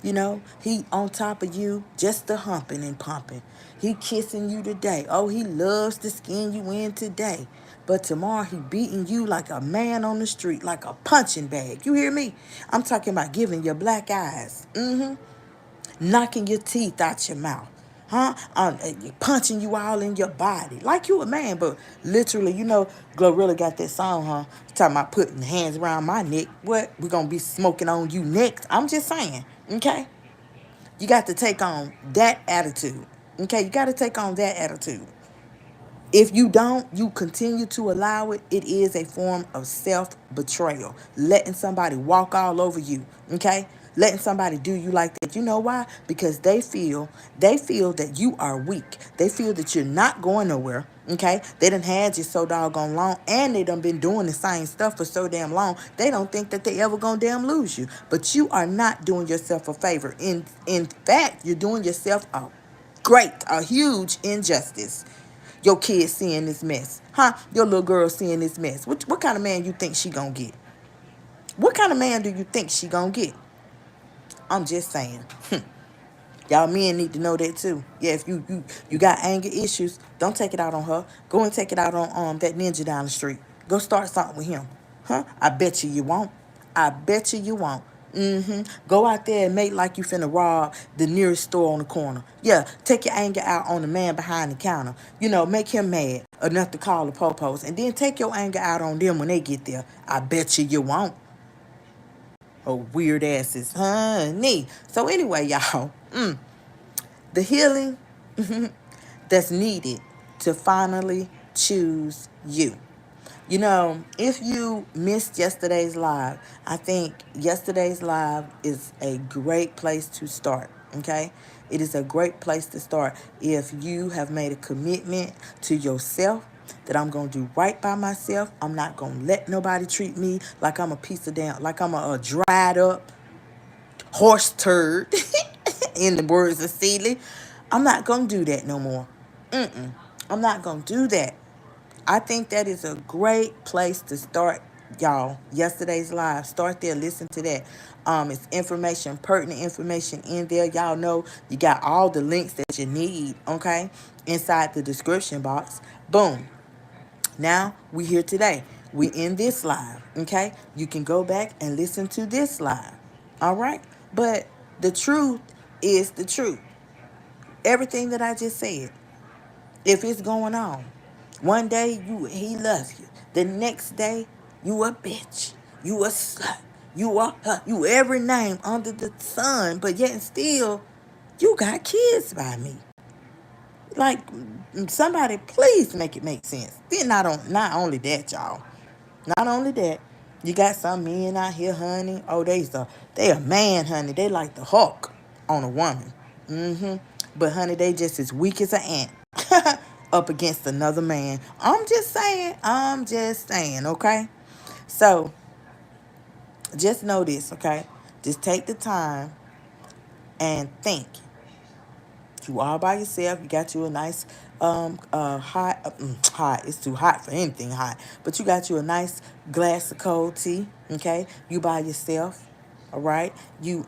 he on top of you, just the humping and pumping. He kissing you today. Oh, he loves to skin you in today. But tomorrow he beating you like a man on the street, like a punching bag. You hear me? I'm talking about giving you black eyes. Knocking your teeth out your mouth. Huh? Punching you all in your body. Like you a man, but literally, Glorilla got that song, huh? Talking about putting hands around my neck. What? We're going to be smoking on you next. I'm just saying, okay? You got to take on that attitude. Okay? You got to take on that attitude. If you don't, you continue to allow it, it is a form of self-betrayal. Letting somebody walk all over you, okay? Letting somebody do you like that. You know why? Because they feel that you are weak. They feel that you're not going nowhere, okay? They done had you so doggone long, and they done been doing the same stuff for so damn long, they don't think that they ever gonna damn lose you. But you are not doing yourself a favor. In fact, you're doing yourself a huge injustice. Your kid seeing this mess. Huh? Your little girl seeing this mess. What kind of man you think she gonna get? What kind of man do you think she gonna get? I'm just saying. Y'all men need to know that too. Yeah, if you got anger issues, don't take it out on her. Go and take it out on that ninja down the street. Go start something with him. Huh? I bet you won't. I bet you won't. Go out there and make like you finna rob the nearest store on the corner. Yeah, take your anger out on the man behind the counter. Make him mad enough to call the popos. And then take your anger out on them when they get there. I bet you won't. Oh, weird asses. Honey. So anyway, y'all. The healing that's needed to finally choose you. You know, if you missed yesterday's live, I think yesterday's live is a great place to start. Okay? It is a great place to start if you have made a commitment to yourself that I'm going to do right by myself. I'm not going to let nobody treat me like I'm a piece of damn, like I'm a dried up horse turd, in the words of Celie. I'm not going to do that no more. I'm not going to do that. I think that is a great place to start, y'all. Yesterday's live. Start there. Listen to that. It's information, pertinent information in there. Y'all know you got all the links that you need, okay, inside the description box. Boom. Now we here today. We in this live, okay? You can go back and listen to this live. All right? But the truth is the truth. Everything that I just said, if it's going on, one day he loves you. The next day you a bitch. You a slut. You every name under the sun, but yet and still you got kids by me. Like, somebody please make it make sense. Then not only that, y'all. Not only that, you got some men out here, honey. Oh, they a man, honey. They like the Hulk on a woman. But honey, they just as weak as an ant up against another man. I'm just saying. I'm just saying, okay? So just know this, okay? Just take the time and think. You all by yourself. You got you a nice hot. It's too hot for anything hot. But you got you a nice glass of cold tea. Okay, you by yourself. All right. You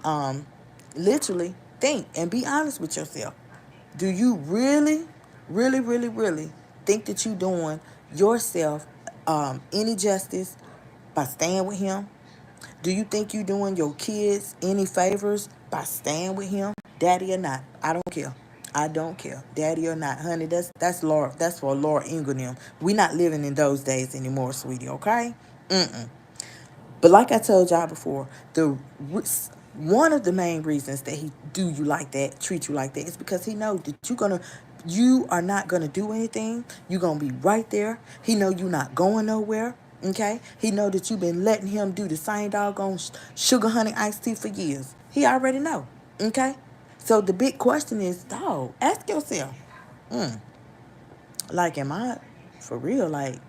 literally think and be honest with yourself. Do you really, really, really, really think that you doing yourself any justice by staying with him? Do you think you doing your kids any favors by staying with him, daddy or not? I don't care. I don't care, daddy or not, honey. That's Laura. That's for Laura Ingram. We not living in those days anymore, sweetie. Okay. But like I told y'all before, one of the main reasons that he do you like that, treat you like that, is because he knows that you are not gonna do anything. You're gonna be right there. He know you not going nowhere. Okay. He know that you've been letting him do the same doggone sugar honey iced tea for years. He already know. Okay. So the big question is, dog, ask yourself, like, am I for real? Like,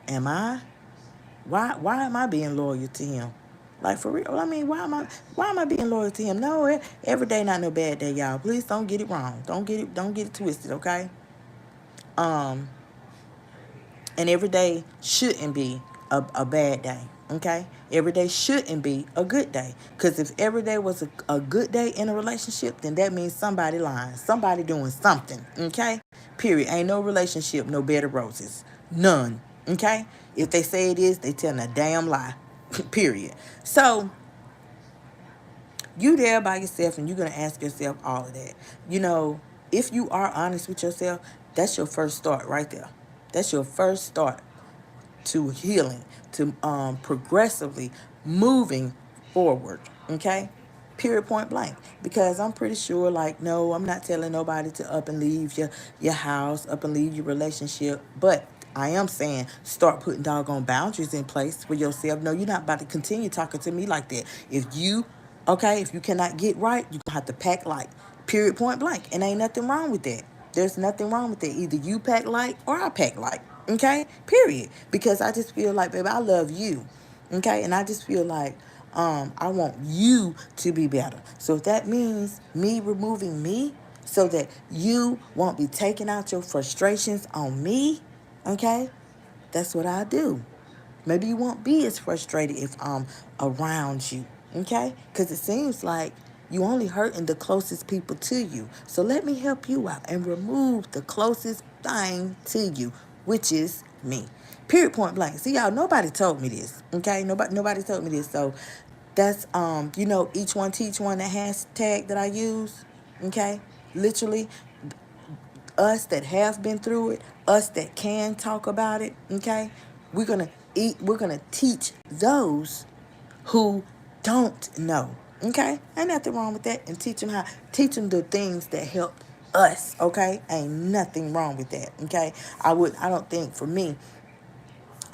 am I? Why am I being loyal to him? Like, for real. I mean, why am I being loyal to him? No, every day not no bad day, y'all. Please don't get it wrong. Don't get it twisted, okay? Um, and every day shouldn't be a bad day, okay? Every day shouldn't be a good day. Because if every day was a good day in a relationship, then that means somebody lying. Somebody doing something, okay? Period. Ain't no relationship, no bed of roses. None, okay? If they say it is, they telling a damn lie. Period. So, you there by yourself and you're going to ask yourself all of that. You know, if you are honest with yourself, that's your first start right there. That's your first start to healing, to progressively moving forward. Okay? Period, point blank. Because I'm pretty sure, like, no, I'm not telling nobody to up and leave your house, up and leave your relationship. But I am saying start putting doggone boundaries in place for yourself. No, you're not about to continue talking to me like that. If you cannot get right, you're going to have to pack light. Period, point blank. And ain't nothing wrong with that. There's nothing wrong with that. Either you pack light or I pack light. Okay? Period. Because I just feel like, baby, I love you. Okay? And I just feel like I want you to be better. So if that means me removing me so that you won't be taking out your frustrations on me, okay? That's what I do. Maybe you won't be as frustrated if I'm around you, okay? Because it seems like you only hurting the closest people to you. So let me help you out and remove the closest thing to you, which is me. Period, point blank. See, y'all, nobody told me this, okay? Nobody told me this. So that's, each one teach one, the hashtag that I use, okay? Literally, us that have been through it, us that can talk about it, okay? We're gonna teach those who don't know. Okay? Ain't nothing wrong with that. And teach them the things that help us, okay? Ain't nothing wrong with that, okay? I don't think, for me,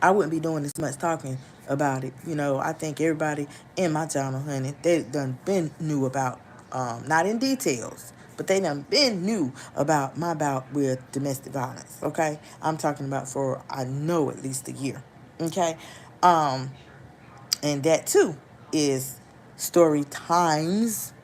I wouldn't be doing this much talking about it. I think everybody in my channel, honey, they done been knew about, not in details, but they done been knew about my bout with domestic violence, okay? I'm talking about for, I know, at least a year, okay? Um, and that too is story times,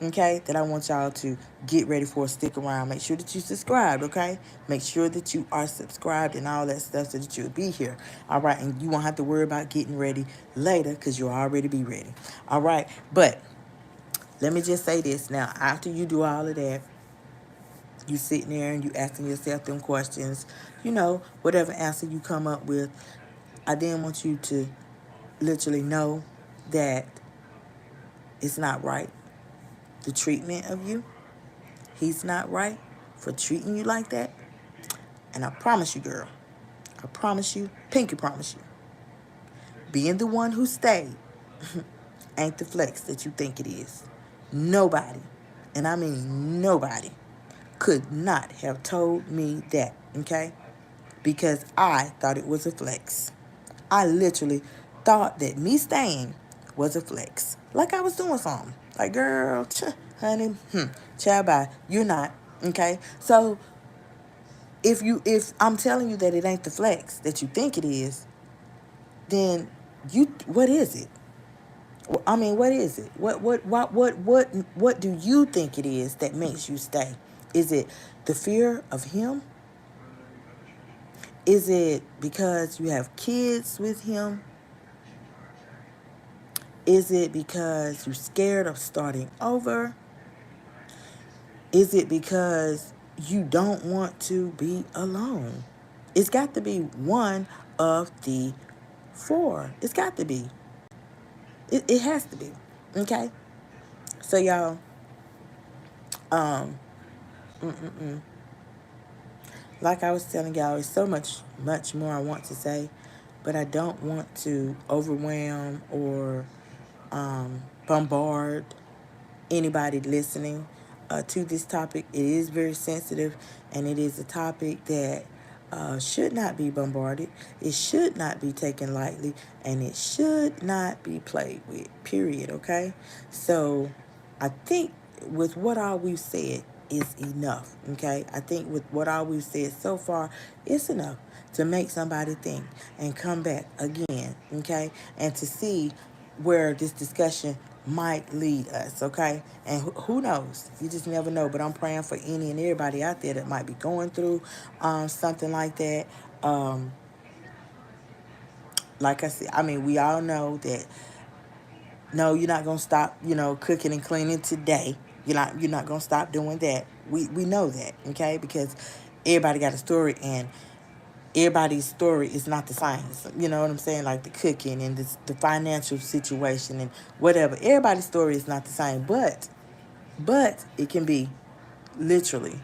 okay, that I want y'all to get ready for. Stick around. Make sure that you subscribe, okay? Make sure that you are subscribed and all that stuff so that you'll be here. All right, and you won't have to worry about getting ready later because you'll already be ready. All right, but let me just say this now. After you do all of that, you sitting there and you asking yourself them questions, whatever answer you come up with, I then want you to literally know that it's not right. The treatment of you, he's not right for treating you like that. And I promise you, girl, I promise you, pinky promise you, being the one who stayed ain't the flex that you think it is. Nobody, and I mean nobody, could not have told me that, okay? Because I thought it was a flex. I literally thought that me staying was a flex. Like I was doing something. Like, girl, honey, child, bye. You're not, okay? So if I'm telling you that it ain't the flex that you think it is, then what is it? I mean, what is it? What do you think it is that makes you stay? Is it the fear of him? Is it because you have kids with him? Is it because you're scared of starting over? Is it because you don't want to be alone? It's got to be one of the four. It's got to be. It has to be. Okay? So, y'all, um, like I was telling y'all, there's so much more I want to say, but I don't want to overwhelm or bombard anybody listening to this topic. It is very sensitive, and it is a topic that should not be bombarded. It should not be taken lightly, and it should not be played with, period, okay? So I think with what all we've said is enough, okay? I think with what all we've said so far, it's enough to make somebody think and come back again, okay? And to see where this discussion might lead us, okay? And who knows? You just never know. But I'm praying for any and everybody out there that might be going through something like that. Like I said, I mean, we all know that, no, you're not going to stop, cooking and cleaning today. You're not going to stop doing that. We know that, okay? Because everybody got a story, and everybody's story is not the same. So, you know what I'm saying? Like the cooking and the financial situation and whatever. Everybody's story is not the same, but it can be literally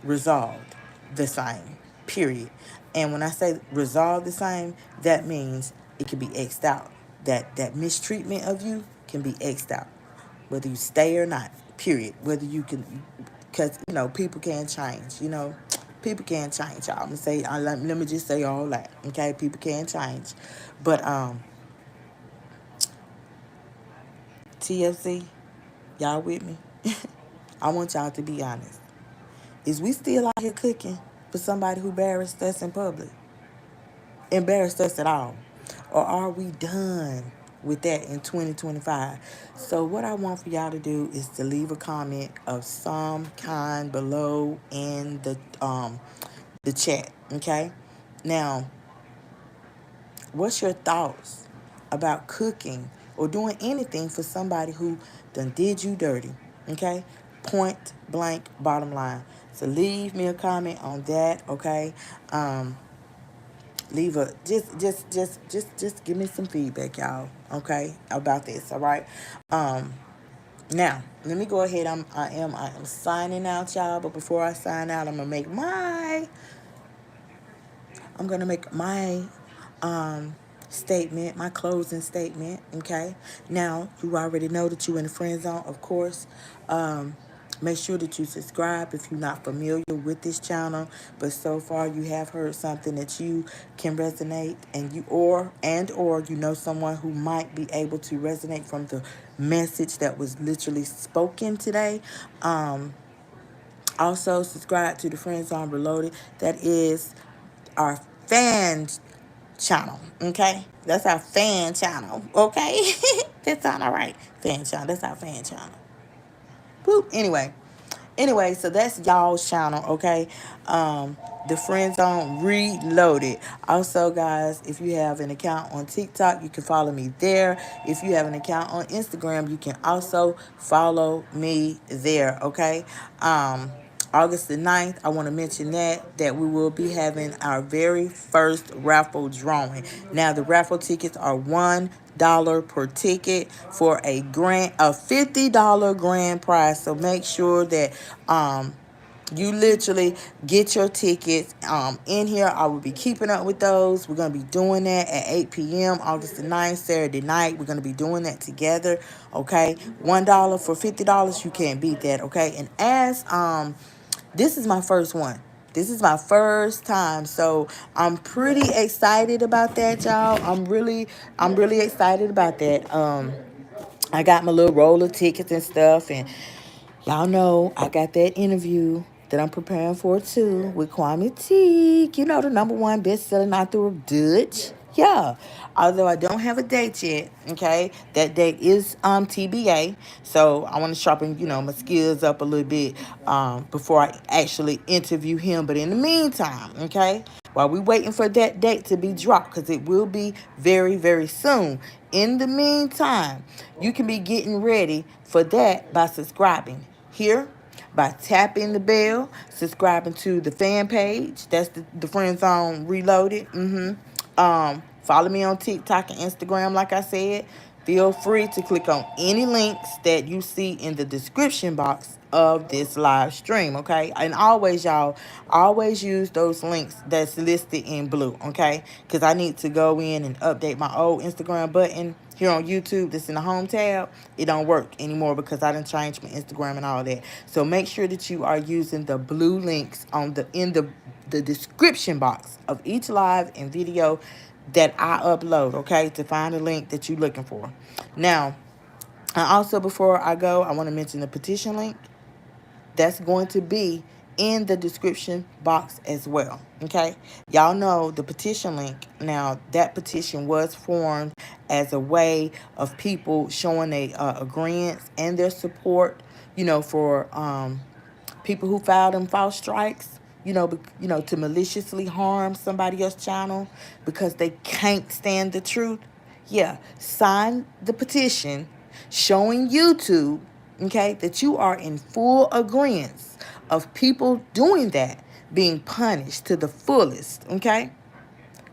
resolved the same. Period. And when I say resolved the same, that means it can be xed out. That mistreatment of you can be xed out, whether you stay or not. Period. Whether you can, because people can change. People can change. Y'all. I'm gonna say. Let me just say all that. Okay, people can change, but TFC, y'all with me? I want y'all to be honest. Is we still out here cooking for somebody who embarrassed us in public? Embarrassed us at all? Or are we done with that in 2025? So what I want for y'all to do is to leave a comment of some kind below in the chat, okay? Now, what's your thoughts about cooking or doing anything for somebody who done did you dirty? Okay? Point blank, bottom line. So leave me a comment on that, okay? Leave a just give me some feedback, y'all, okay, about this, all right? Now, let me go ahead. I am signing out, y'all, but before I sign out, I'm gonna make my statement, my closing statement. Okay. Now you already know that you in the friend zone, of course. Make sure that you subscribe if you're not familiar with this channel, but so far you have heard something that you can resonate, and or you know someone who might be able to resonate from the message that was literally spoken today. Also, subscribe to the Friend Zone Reloaded. That is our fan channel, okay? That's our fan channel, okay? That sound all right. Fan channel. That's our fan channel. Boop. Anyway, so that's y'all's channel, okay? The Friend Zone Reloaded. Also, guys, if you have an account on TikTok, you can follow me there. If you have an account on Instagram, you can also follow me there, okay? August the 9th, I want to mention that we will be having our very first raffle drawing. Now, the raffle tickets are $1 per ticket for a $50 grand prize. So make sure that you literally get your tickets in here. I will be keeping up with those. We're going to be doing that at 8 p.m. August the 9th, Saturday night. We're going to be doing that together, okay? $1 for $50. You can't beat that, okay? And as this is my first one. This is my first time, so I'm pretty excited about that, y'all. I'm really excited about that. I got my little roll of tickets and stuff, and y'all know I got that interview that I'm preparing for too with Kwame Teague. You know, the #1 best-selling author of Dutch. Yeah. Although I don't have a date yet, okay? That date is TBA. So I want to sharpen, my skills up a little bit before I actually interview him. But in the meantime, okay, while we waiting for that date to be dropped, because it will be very, very soon. In the meantime, you can be getting ready for that by subscribing here, by tapping the bell, subscribing to the fan page. That's the Friend Zone Reloaded. Follow me on TikTok and Instagram, like I said. Feel free to click on any links that you see in the description box of this live stream, okay? And always, y'all, always use those links that's listed in blue, okay? Because I need to go in and update my old Instagram button here on YouTube that's in the home tab. It don't work anymore because I done changed my Instagram and all that. So make sure that you are using the blue links in the description box of each live and video that I upload, okay, to find the link that you're looking for. Now, also before I go, I want to mention the petition link. That's going to be in the description box as well, okay? Y'all know the petition link. Now, that petition was formed as a way of people showing a agreement and their support, for people who filed them false strikes, to maliciously harm somebody else's channel because they can't stand the truth. Yeah, sign the petition showing YouTube, okay, that you are in full agreement of people doing that being punished to the fullest, okay?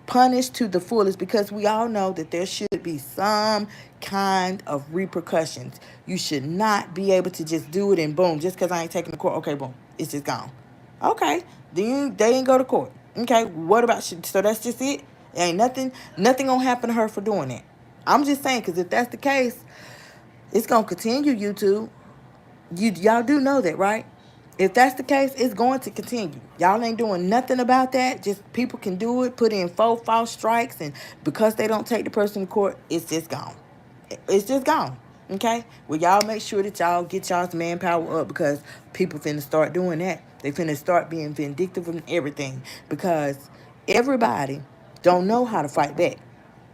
Punished to the fullest, because we all know that there should be some kind of repercussions. You should not be able to just do it and boom, just because I ain't taking the court, okay, boom, it's just gone. Okay, then they ain't go to court. Okay, what about, so that's just it? Ain't nothing gonna happen to her for doing that. I'm just saying, because if that's the case, it's gonna continue, YouTube. Y'all do know that, right? If that's the case, it's going to continue. Y'all ain't doing nothing about that. Just people can do it, put in 4 false strikes, and because they don't take the person to court, it's just gone. It's just gone. Okay? Well, y'all make sure that y'all get y'all's manpower up, because people finna start doing that. They finna start being vindictive and everything, because everybody don't know how to fight back.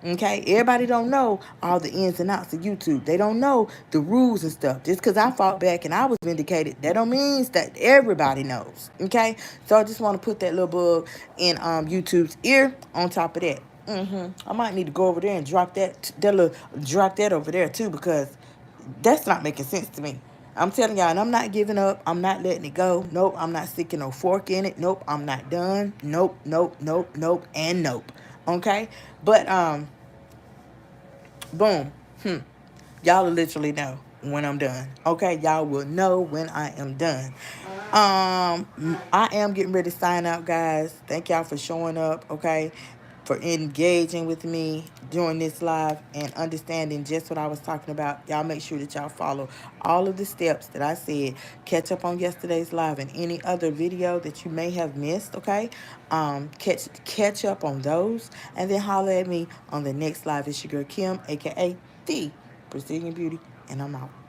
Okay, everybody don't know all the ins and outs of YouTube. They don't know the rules and stuff. Just because I fought back and I was vindicated, that don't mean that everybody knows. Okay, so I just want to put that little bug in YouTube's ear. On top of that, I might need to go over there and drop that over there too, because that's not making sense to me. I'm telling y'all, and I'm not giving up. I'm not letting it go. Nope, I'm not sticking no fork in it. Nope, I'm not done. Nope, and nope. Okay, but boom. Y'all will literally know when I'm done. Okay, y'all will know when I am done. I am getting ready to sign out, guys. Thank y'all for showing up. Okay, for engaging with me during this live and understanding just what I was talking about. Y'all make sure that y'all follow all of the steps that I said. Catch up on yesterday's live and any other video that you may have missed, okay? Catch up on those and then holler at me on the next live. It's your girl Kim, aka The Brazilian Beauty, and I'm out.